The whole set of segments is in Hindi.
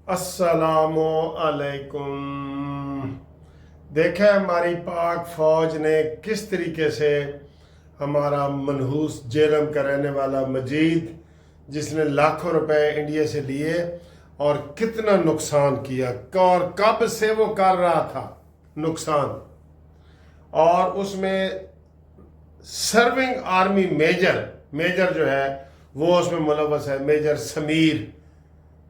अस्सलामु अलैकुम। देखा हमारी पाक फौज ने किस तरीके से हमारा मनहूस जेलम का रहने वाला मजीद, जिसने लाखों रुपए इंडिया से लिए, और कितना नुकसान किया और कब से वो कर रहा था नुकसान। और उसमें सर्विंग आर्मी मेजर जो है वो उसमें मुलव्वस है, मेजर समीर।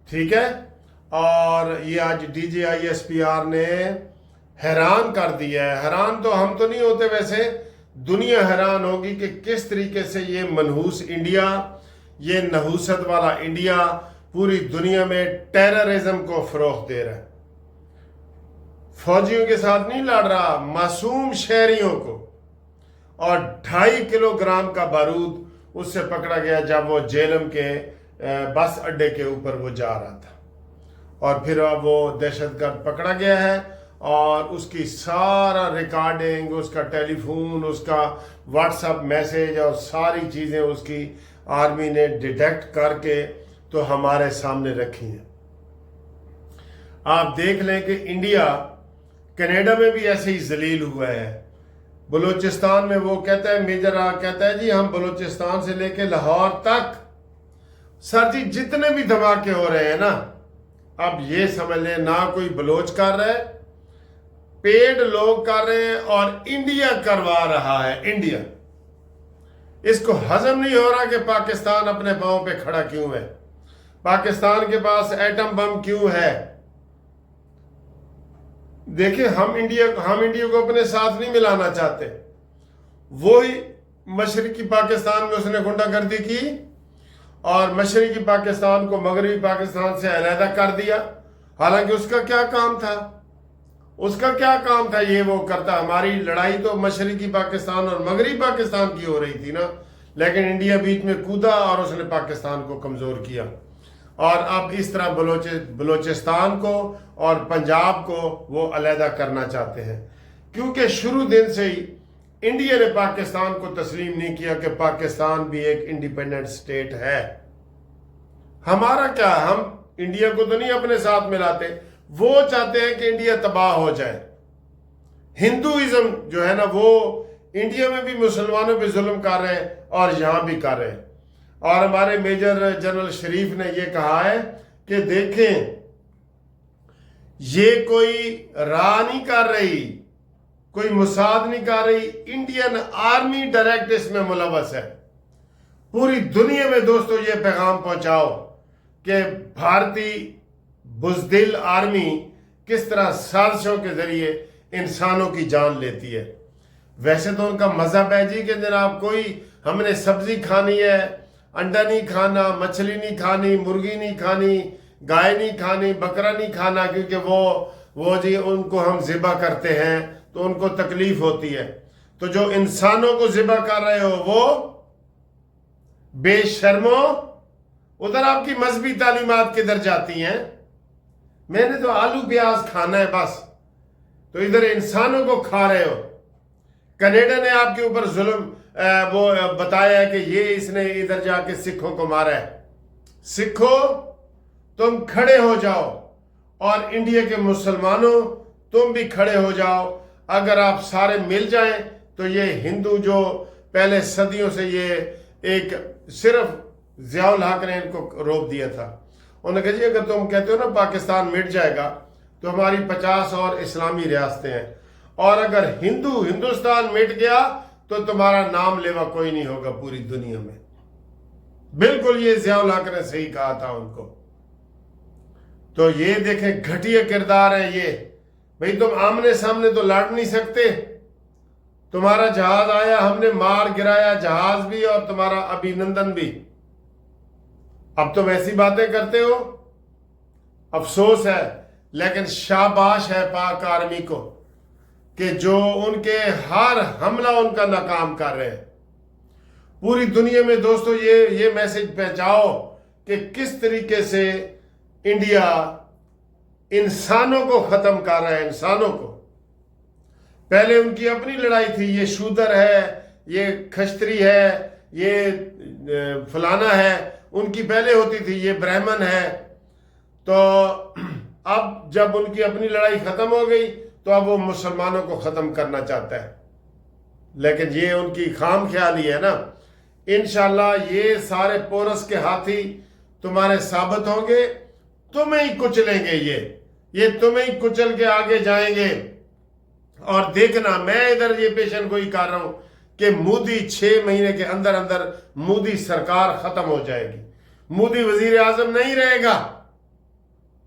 ठीक है। और ये आज DGISPR ने हैरान कर दिया है। हैरान तो हम तो नहीं होते, वैसे दुनिया हैरान होगी कि किस तरीके से ये मनहूस इंडिया, ये नहूसत वाला इंडिया पूरी दुनिया में टेररिज्म को फरोख्त दे रहा है। फौजियों के साथ नहीं लड़ रहा, मासूम शहरियों को। और 2.5 किलोग्राम का बारूद उससे पकड़ा गया जब वो जेलम के बस अड्डे के ऊपर वो जा रहा था। और फिर अब वो दहशतगर्द पकड़ा गया है और उसकी सारा रिकॉर्डिंग, उसका टेलीफोन, उसका व्हाट्सएप मैसेज और सारी चीज़ें उसकी आर्मी ने डिटेक्ट करके तो हमारे सामने रखी हैं। आप देख लें कि इंडिया कनाडा में भी ऐसे ही जलील हुआ है। बलूचिस्तान में वो कहता है, मेजर कहता है जी हम बलूचिस्तान से लेके लाहौर तक सर जी जितने भी धमाके हो रहे हैं ना, अब ये समझ लें ना कोई बलोच कर रहा है, पेड लोग कर रहे हैं और इंडिया करवा रहा है। इंडिया इसको हजम नहीं हो रहा कि पाकिस्तान अपने पांव पे खड़ा क्यों है, पाकिस्तान के पास एटम बम क्यों है। देखिए हम इंडिया को अपने साथ नहीं मिलाना चाहते। वो ही मशरकी पाकिस्तान में उसने गुंडागर्दी की और मशरकी पाकिस्तान को मगरबी पाकिस्तान से अलहदा कर दिया। हालांकि उसका क्या काम था, ये वो करता। हमारी लड़ाई तो मशरकी पाकिस्तान और मगरबी पाकिस्तान की हो रही थी ना, लेकिन इंडिया बीच में कूदा और उसने पाकिस्तान को कमजोर किया। और अब इस तरह बलोचिस्तान को और पंजाब को वो अलहदा करना चाहते हैं, क्योंकि शुरू दिन से ही इंडिया ने पाकिस्तान को तस्लीम नहीं किया कि पाकिस्तान भी एक इंडिपेंडेंट स्टेट है। हमारा क्या, हम इंडिया को तो नहीं अपने साथ मिलाते। वो चाहते हैं कि इंडिया तबाह हो जाए। हिंदुइज्म जो है ना, वो इंडिया में भी मुसलमानों पे जुल्म कर रहे हैं और यहां भी कर रहे हैं। और हमारे मेजर जनरल शरीफ ने यह कहा है कि देखें, ये कोई राह नहीं कर रही, कोई मुसाद नहीं कर रही, इंडियन आर्मी डायरेक्ट इसमें मुलव्वस है। पूरी दुनिया में दोस्तों ये पैगाम पहुंचाओ कि भारतीय बुज़दिल आर्मी किस तरह साजिशों के जरिए इंसानों की जान लेती है। वैसे तो उनका मजहब है जी कि जनाब कोई हमने सब्जी खानी है, अंडा नहीं खाना, मछली नहीं खानी, मुर्गी नहीं खानी, गाय नहीं खानी, बकरा नहीं खाना, क्योंकि वो जी उनको हम ज़िबा करते हैं तो उनको तकलीफ होती है। तो जो इंसानों को ज़िबा कर रहे हो वो बेशर्मो, उधर आपकी मजहबी तालीमात किधर जाती हैं? मैंने तो आलू प्याज खाना है बस, तो इधर इंसानों को खा रहे हो। कनाडा ने आपके ऊपर जुल्म वो बताया है कि ये इसने इधर जाके सिखों को मारा है। सिखों तुम खड़े हो जाओ और इंडिया के मुसलमानों तुम भी खड़े हो जाओ। अगर आप सारे मिल जाएं तो ये हिंदू जो पहले सदियों से ये एक सिर्फ ज़ियाउल हक ने इनको रोक दिया था। उन्होंने कहा जी अगर तुम कहते हो ना पाकिस्तान मिट जाएगा तो हमारी 50 और इस्लामी रियासतें हैं, और अगर हिंदुस्तान मिट गया तो तुम्हारा नाम लेवा कोई नहीं होगा पूरी दुनिया में। बिल्कुल ये ज़ियाउल हक ने सही कहा था उनको। तो ये देखें घटिया किरदार है ये। भाई तुम आमने सामने तो लड़ नहीं सकते। तुम्हारा जहाज आया, हमने मार गिराया जहाज भी और तुम्हारा अभिनंदन भी। अब तुम ऐसी बातें करते हो, अफसोस है। लेकिन शाबाश है पाक आर्मी को कि जो उनके हर हमला उनका नाकाम कर रहे हैं। पूरी दुनिया में दोस्तों ये मैसेज पहुंचाओ कि किस तरीके से इंडिया इंसानों को खत्म कर रहा है। इंसानों को पहले उनकी अपनी लड़ाई थी, ये शूदर है, ये खश्तरी है, ये फलाना है, उनकी पहले होती थी, ये ब्राह्मण है। तो अब जब उनकी अपनी लड़ाई खत्म हो गई तो अब वो मुसलमानों को खत्म करना चाहता है। लेकिन ये उनकी खाम ख्याली है ना। इंशाल्लाह ये सारे पोरस के हाथी तुम्हारे साबित होंगे, तुम्हें ही कुचलेंगे, ये तुम्हें ही कुचल के आगे जाएंगे। और देखना, मैं इधर ये पेशन गोई कर रहा हूं कि मोदी 6 महीने के अंदर अंदर मोदी सरकार खत्म हो जाएगी, मोदी वजीर आजम नहीं रहेगा।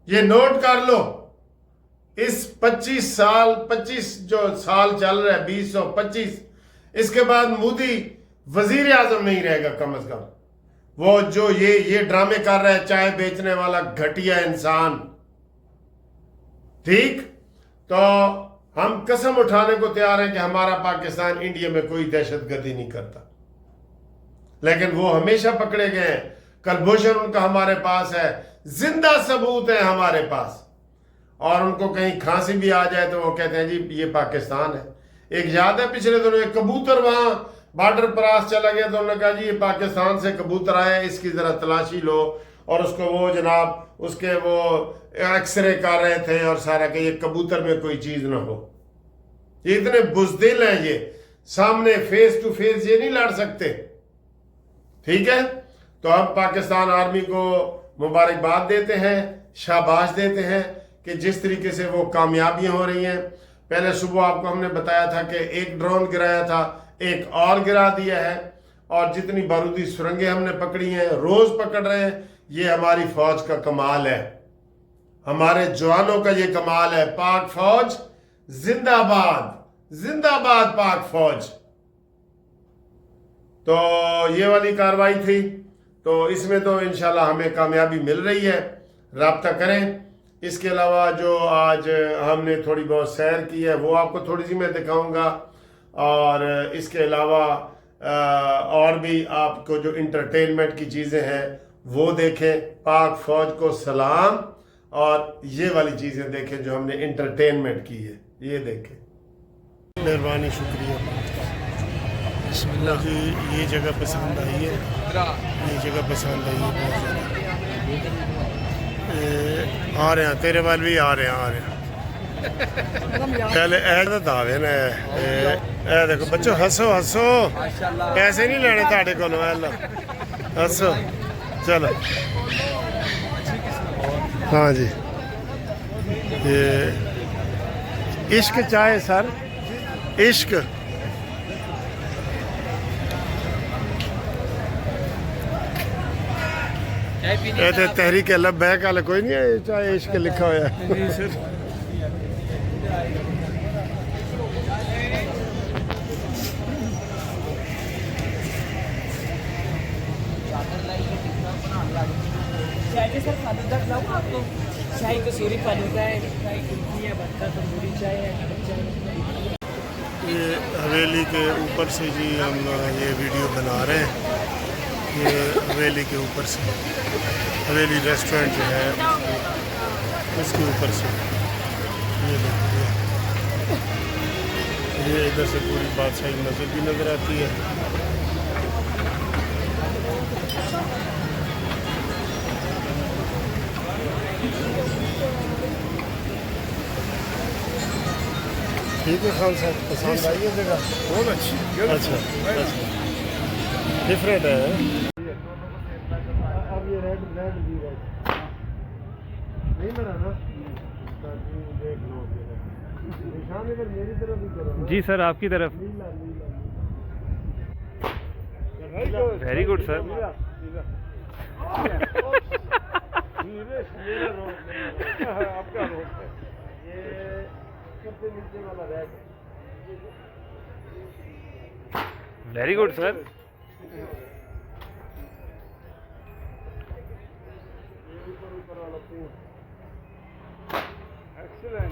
ये नोट कर लो, इस 25 जो साल चल रहा है 2025, इसके बाद मोदी वजीर आजम नहीं रहेगा कम से कम। वो जो ये ड्रामे कर रहा है, चाय बेचने वाला घटिया इंसान, ठीक। तो हम कसम उठाने को तैयार हैं कि हमारा पाकिस्तान इंडिया में कोई दहशतगर्दी नहीं करता, लेकिन वो हमेशा पकड़े गए हैं। कलभूषण उनका हमारे पास है, जिंदा सबूत है हमारे पास। और उनको कहीं खांसी भी आ जाए तो वो कहते हैं जी ये पाकिस्तान है। एक याद है पिछले दिनों एक कबूतर वहां बॉर्डर पास चला गया तो उन्होंने कहा जी ये पाकिस्तान से कबूतर आया, इसकी जरा तलाशी लो। और उसको वो जनाब उसके वो एक्सरे कर रहे थे और सारा कि ये कबूतर में कोई चीज ना हो। ये इतने बुजदिल हैं, ये सामने फेस टू फेस ये नहीं लड़ सकते, ठीक है। तो अब पाकिस्तान आर्मी को मुबारकबाद देते हैं, शाबाश देते हैं कि जिस तरीके से वो कामयाबियां हो रही हैं। पहले सुबह आपको हमने बताया था कि एक ड्रोन गिराया था, एक और गिरा दिया है। और जितनी बारूदी सुरंगें हमने पकड़ी हैं, रोज पकड़ रहे हैं। ये हमारी फौज का कमाल है, हमारे जवानों का ये कमाल है। पाक फौज जिंदाबाद, जिंदाबाद पाक फौज। तो ये वाली कार्रवाई थी, तो इसमें तो इंशाल्लाह हमें कामयाबी मिल रही है। राब्ता करें। इसके अलावा जो आज हमने थोड़ी बहुत सैर की है वो आपको थोड़ी सी मैं दिखाऊंगा। और इसके अलावा और भी आपको जो इंटरटेनमेंट की चीज़ें हैं वो देखें। पाक फौज को सलाम। और ये वाली चीज़ें देखें जो हमने इंटरटेनमेंट की है, ये देखें। मेहरबानी, शुक्रिया। मुझे ये जगह पसंद आई है, ये जगह पसंद आई है बहुत ज़्यादा। आ रहे हैं तेरे वाल भी आ रहे हैं पहले ऐ दावे ने ऐ देखो बच्चों, हसो हसो, पैसे नहीं लेने ताड़े को, हसो। चलो हाँ जी, ये इश्क चाहे सर, इश्क। तहरीक लब्बैक वाला कोई नहीं है, चाहे इश्क लिखा हुआ है। सर फालूदा खिलाऊं आपको? शाही कसूरी फालूदा है, शाही कुल्फी है, भट्टा तंदूरी चाय है, ये हवेली के ऊपर से जी हम ये वीडियो बना रहे हैं। ये हवेली के ऊपर से, हवेली रेस्टोरेंट जो है उसके ऊपर से ये देखिए, ये इधर से पूरी बादशाही मस्जिद भी नज़र आती है। ठीक है खान साहब, पसंद आई है जगह? बहुत अच्छी। अच्छा, डिफरेंट है। अब ये रेड भी नहीं बना ना, देख लो निशान इधर मेरी तरफ ही करो। जी सर, आपकी तरफ। Very good sir. आपका रोड है ये, सबसे नीचे वाला red. Very good sir.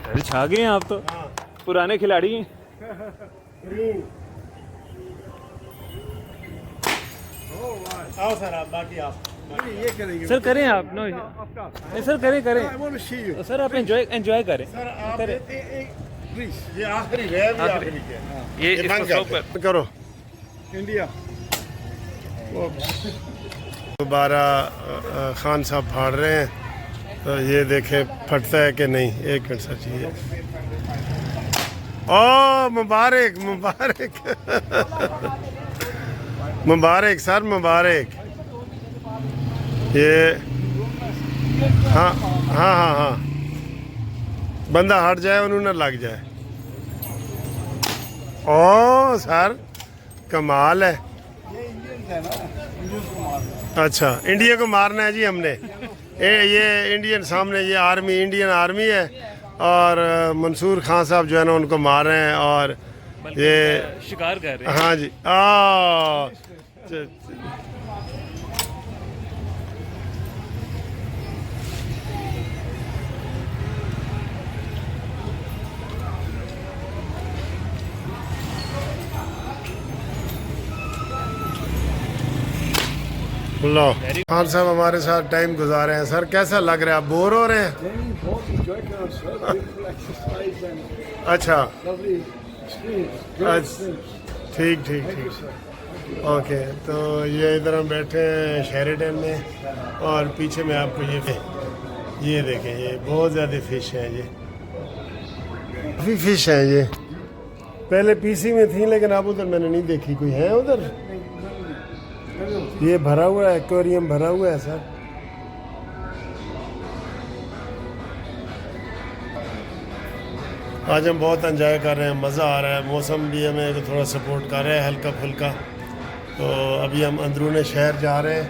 Sir छा गए हैं आप तो। हाँ। पुराने खिलाड़ी हैं। आओ सर, आप बाकी आप ये करेंगे। सर करें आप। नो नहीं सर, करें। सर आप एंजॉय करें। सर आप प्लीज, ये आखिरी है, ये इसको पर करो। इंडिया दोबारा खान साहब फाड़ रहे हैं तो ये देखें फटता है कि नहीं। एक मिनट सर जी। ओ मुबारक मुबारक मुबारक सर मुबारक। ये हाँ हाँ हाँ हाँ, बंदा हट जाए उन्होंने लग जाए। ओ सर कमाल है। अच्छा इंडिया को मारना है जी हमने। ये इंडियन सामने, ये आर्मी, इंडियन आर्मी है और मंसूर खान साहब जो है ना उनको मार रहे हैं और ये शिकार कर रहे हैं। हाँ जी। लो खान साहब हमारे साथ टाइम गुजारे हैं। सर कैसा लग रहा है, आप बोर हो रहे हैं? अच्छा ठीक ठीक ठीक ओके। तो ये इधर हम बैठे हैं शेरिटन में और पीछे में आपको ये देखें, ये बहुत ज़्यादा फिश हैं। ये काफ़ी फिश हैं। ये पहले पीसी में थी लेकिन अब उधर मैंने नहीं देखी। कोई है उधर? ये भरा हुआ है, एक्वेरियम भरा हुआ है सर। आज हम बहुत एंजॉय कर रहे हैं, मज़ा आ रहा है। मौसम भी हमें थोड़ा सपोर्ट कर रहा है हल्का फुल्का। तो अभी हम अंदरूने शहर जा रहे हैं,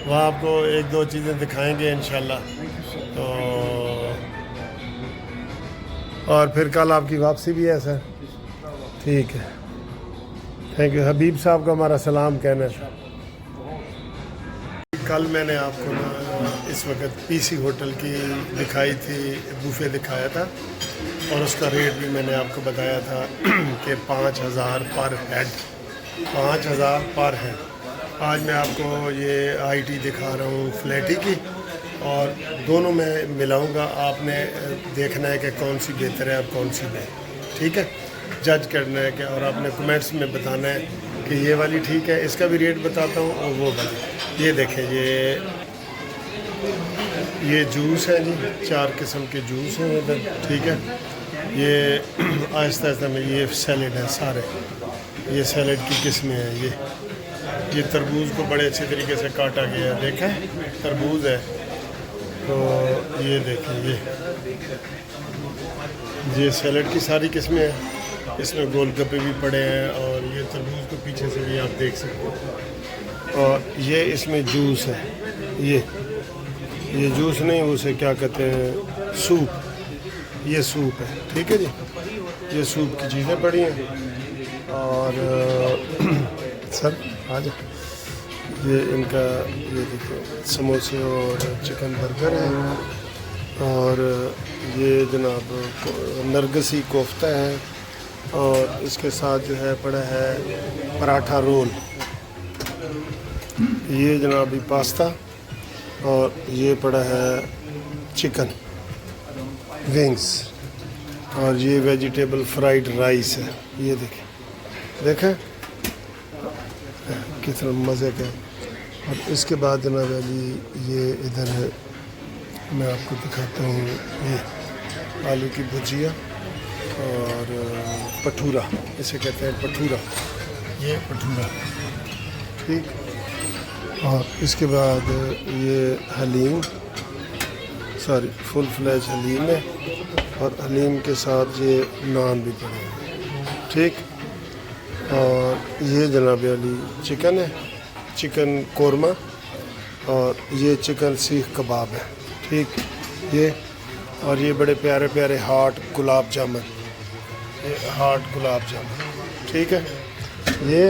वहाँ आपको एक दो चीज़ें दिखाएंगे इंशाल्लाह। तो और फिर कल आपकी वापसी भी है सर। ठीक है, थैंक यू। हबीब साहब को हमारा सलाम कहना है। कल मैंने आपको ना इस वक्त पीसी होटल की दिखाई थी, बुफे दिखाया था और उसका रेट भी मैंने आपको बताया था कि 5000 पर हेड, 5000 पर हेड। आज मैं आपको ये आईटी दिखा रहा हूँ फ्लैटी की और दोनों में मिलाऊंगा। आपने देखना है कि कौन सी बेहतर है और कौन सी नहीं, ठीक है, जज करना है कि और आपने कमेंट्स में बताना है कि ये वाली ठीक है। इसका भी रेट बताता हूँ और वो वाली। ये देखें, ये जूस है जी, 4 किस्म के जूस हैं इधर, ठीक है। ये आहिस्ता आहिस्ता में ये सैलेड है सारे, ये सैलेड की किस्में हैं। ये तरबूज को बड़े अच्छे तरीके से काटा गया है, देखें तरबूज है। तो ये देखें, ये सैलेड की सारी किस्में हैं। इसमें गोलगप्पे भी पड़े हैं और ये तरबूज को पीछे से भी आप देख सकते हो। और ये इसमें जूस है, ये जूस नहीं, उसे क्या कहते हैं, सूप। ये सूप है, ठीक है जी। ये सूप की चीज़ें पड़ी हैं। और सर आ जाए, ये इनका ये देखिए समोसे और चिकन बर्गर है और ये जनाब नरगसी कोफ्ता है और इसके साथ जो है पड़ा है पराठा रोल। ये जनाबी पास्ता और ये पड़ा है चिकन विंग्स और ये वेजिटेबल फ्राइड राइस है। ये देखें कितना मज़े का। और इसके बाद जनाब अली ये इधर है, मैं आपको दिखाता हूँ, ये आलू की भुजिया और भटूरा, इसे कहते हैं भटूरा, ये भटूरा, ठीक। और इसके बाद ये haleem, sorry full flash haleem है और हलीम के साथ ये नान भी पड़े हैं, ठीक। और ये जनाब अली चिकन है, चिकन कोरमा और ये चिकन सीख कबाब है, ठीक। ये और ये बड़े प्यारे प्यारे हाट गुलाब जामुन, ये हाट गुलाब जामुन, ठीक है। ये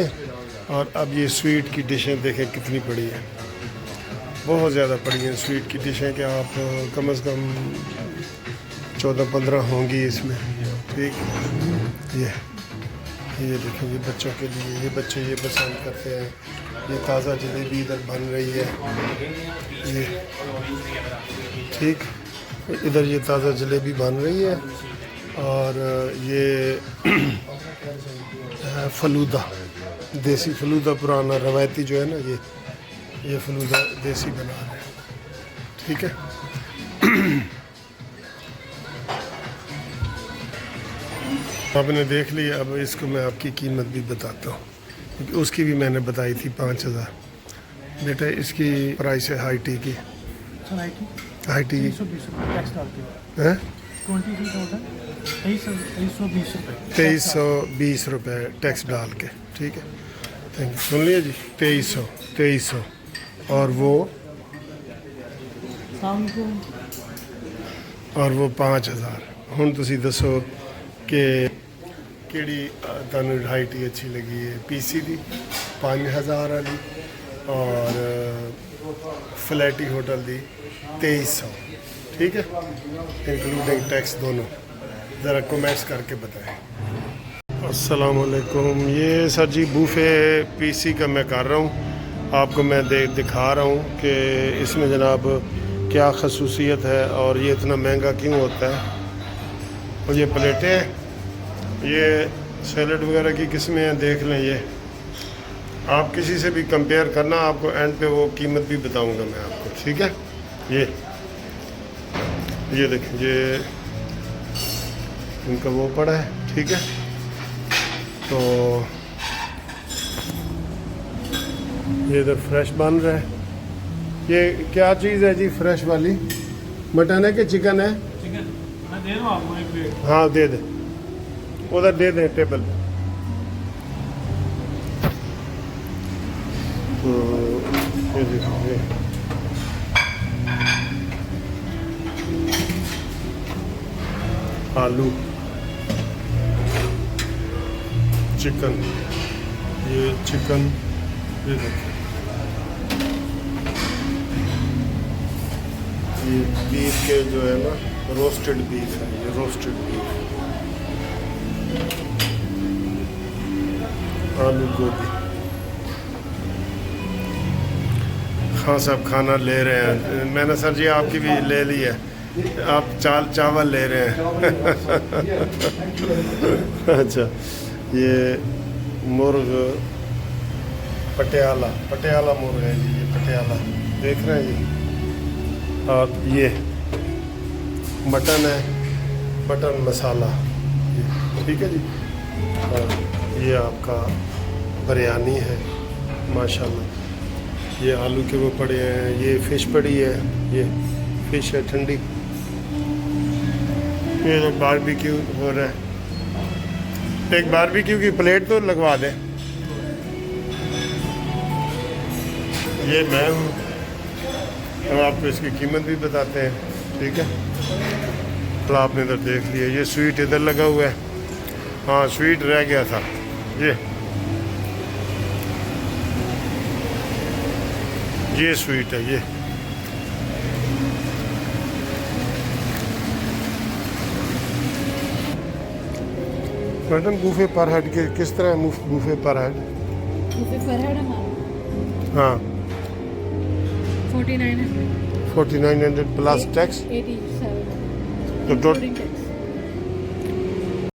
और अब ये स्वीट की डिशें देखें कितनी पड़ी हैं, बहुत ज़्यादा पड़ी हैं स्वीट की डिशें कि आप कम से कम 14-15 होंगी इसमें, ठीक। ये देखें, ये बच्चों के लिए, ये बच्चे ये पसंद करते हैं। ये ताज़ा जलेबी इधर बन रही है, ये ठीक। इधर ये ताज़ा जलेबी बन रही है और ये फलूदा, देसी फलूदा, पुराना रवायती जो है ना, ये फलूदा देसी बना रहे हैं, ठीक है। आपने देख लिया, अब इसको मैं आपकी कीमत भी बताता हूँ, क्योंकि उसकी भी मैंने बताई थी 5000। बेटा इसकी प्राइस है हाई टी की, हाई टी की 2320 रुपये टैक्स डाल के है 2320 रुपये टैक्स डाल के, ठीक है। Thank you. सुन लिया जी, 2300 और वो शाम को 5000। ਹੁਣ ਤੁਸੀਂ ਦੱਸੋ ਕਿ ਕਿਹੜੀ ਤੁਹਾਨੂੰ ਹਾਈ ਟੀ ਅੱਛੀ ਲੱਗੀ ਹੈ, ਪੀਸੀ ਦੀ 5000 ਵਾਲੀ और फ्लैटी होटल दी 2300, ठीक है, इंक्लूडिंग टैक्स दोनों। ज़रा कमेंट्स करके बताएं। अस्सलाम वालेकुम। ये सर जी बूफे पीसी का मैं कर रहा हूँ, आपको मैं दिखा रहा हूँ कि इसमें जनाब क्या खसूसियत है और ये इतना महंगा क्यों होता है। और ये प्लेटें हैं, ये सैलड वगैरह की किस्में हैं, देख लें। ये आप किसी से भी कंपेयर करना, आपको एंड पे वो कीमत भी बताऊंगा मैं आपको, ठीक है। ये देखें, ये इनका वो पड़ा है, ठीक है। तो ये इधर फ्रेश बन रहा है। ये क्या चीज़ है जी फ्रेश वाली? मटन है कि चिकन है? चिकन मैं दे दूँ आपको एक प्लेट। हाँ दे दें, उधर दे दें टेबल पे। तो ये देखिए, आलू, चिकन, ये चिकन, ये देखिए, ये बीफ के जो है ना, रोस्टेड बीफ है, ये रोस्टेड बीफ, आलू गोभी। हाँ साहब खाना ले रहे हैं, मैंने सर जी आपकी भी ले ली है, आप चावल ले रहे हैं। अच्छा, ये मुर्ग पटियाला मुर्ग है जी, ये पटियाला देख रहे हैं जी। और ये मटन है, मटन मसाला, ठीक है जी। और ये आपका बिरयानी है माशाल्लाह। ये आलू के वो पड़े हैं, ये फ़िश पड़ी है, ये फ़िश है ठंडी। ये तो बारबेक्यू हो रहा है, एक बारबेक्यू की प्लेट तो लगवा दें। ये मैं हूँ, अब आपको इसकी कीमत भी बताते हैं, ठीक है। तो आपने इधर देख लिया, ये स्वीट इधर लगा हुआ है। हाँ स्वीट रह गया था, ये स्वीट है। ये मैडम बूफे पर हेड के किस तरह है? बूफे पर हेड, बूफे पर हेड हमारा हाँ 4900 4900 प्लस टैक्स, 87 तो including tax।